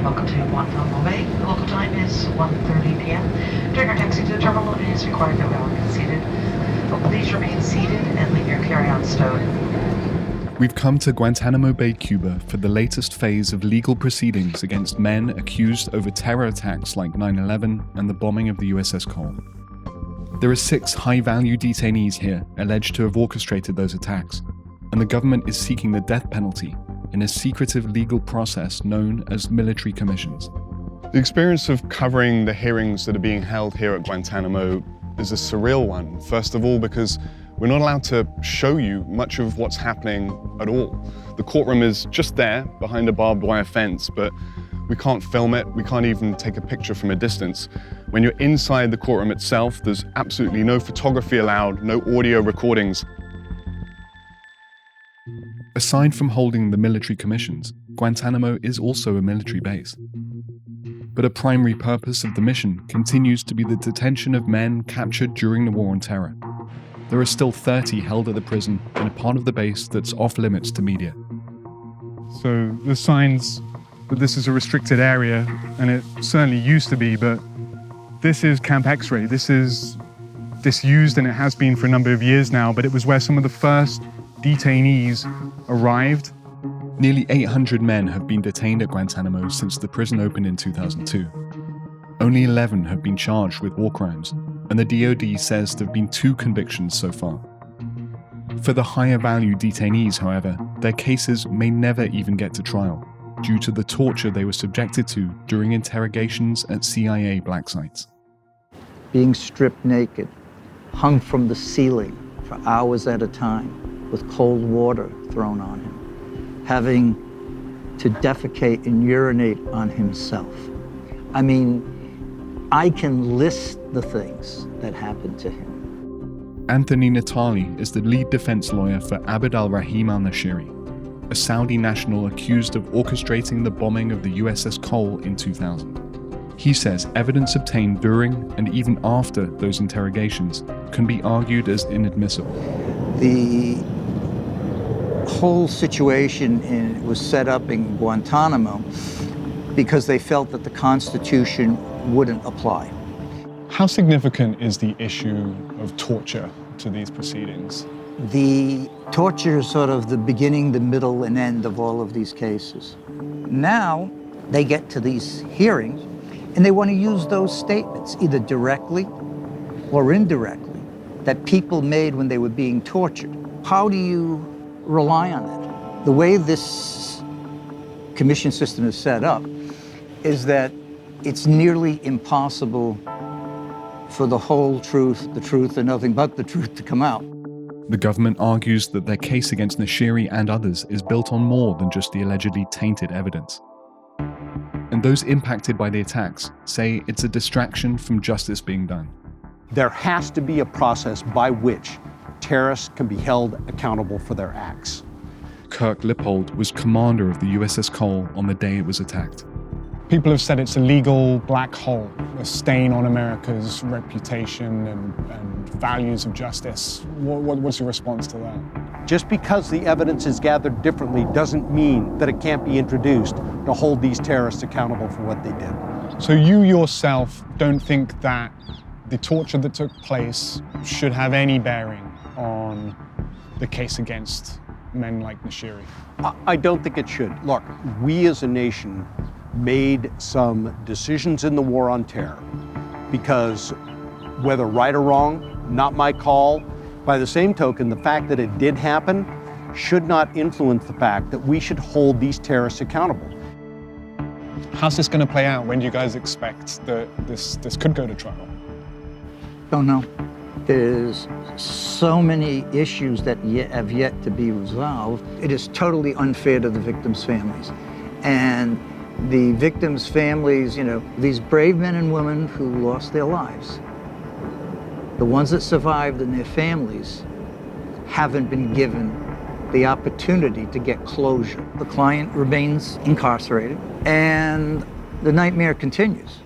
Welcome to Guantanamo Bay. The local time is 1:30 p.m. During our taxi to the terminal, it is required that we all get seated. But please remain seated and leave your carry-on stowed. We've come to Guantanamo Bay, Cuba for the latest phase of legal proceedings against men accused over terror attacks like 9/11 and the bombing of the USS Cole. There are 6 high-value detainees here alleged to have orchestrated those attacks, and the government is seeking the death penalty in a secretive legal process known as military commissions. The experience of covering the hearings that are being held here at Guantanamo is a surreal one, first of all because we're not allowed to show you much of what's happening at all. The courtroom is just there, behind a barbed wire fence, but we can't film it, we can't even take a picture from a distance. When you're inside the courtroom itself, there's absolutely no photography allowed, no audio recordings. Aside from holding the military commissions, Guantanamo is also a military base. But a primary purpose of the mission continues to be the detention of men captured during the War on Terror. There are still 30 held at the prison in a part of the base that's off limits to media. So there's signs that this is a restricted area, and it certainly used to be, but this is Camp X-Ray. This is disused, and it has been for a number of years now, but it was where some of the first detainees arrived. Nearly 800 men have been detained at Guantanamo since the prison opened in 2002. Only 11 have been charged with war crimes, and the DoD says there have been 2 convictions so far. For the higher value detainees, however, their cases may never even get to trial, due to the torture they were subjected to during interrogations at CIA black sites. Being stripped naked, hung from the ceiling for hours at a time, with cold water thrown on him, having to defecate and urinate on himself. I mean, I can list the things that happened to him. Anthony Natali is the lead defense lawyer for Abd al-Rahim al-Nashiri, a Saudi national accused of orchestrating the bombing of the USS Cole in 2000. He says evidence obtained during and even after those interrogations can be argued as inadmissible. The whole situation was set up in Guantanamo because they felt that the Constitution wouldn't apply. How significant is the issue of torture to these proceedings? The torture is sort of the beginning, the middle, and end of all of these cases. Now they get to these hearings and they want to use those statements, either directly or indirectly, that people made when they were being tortured. How do you rely on that? The way this commission system is set up is that it's nearly impossible for the whole truth, the truth, and nothing but the truth to come out. The government argues that their case against Nashiri and others is built on more than just the allegedly tainted evidence. And those impacted by the attacks say it's a distraction from justice being done. There has to be a process by which terrorists can be held accountable for their acts. Kirk Lippold was commander of the USS Cole on the day it was attacked. People have said it's a legal black hole, a stain on America's reputation and values of justice. What's your response to that? Just because the evidence is gathered differently doesn't mean that it can't be introduced to hold these terrorists accountable for what they did. So you yourself don't think that the torture that took place should have any bearing on the case against men like Nashiri? I don't think it should. Look, we as a nation made some decisions in the war on terror because, whether right or wrong, not my call. By the same token, the fact that it did happen should not influence the fact that we should hold these terrorists accountable. How's this going to play out? When do you guys expect that this could go to trial? Don't know. There's so many issues that have yet to be resolved. It is totally unfair to the victims' families. And the victims' families, these brave men and women who lost their lives, the ones that survived and their families haven't been given the opportunity to get closure. The client remains incarcerated and the nightmare continues.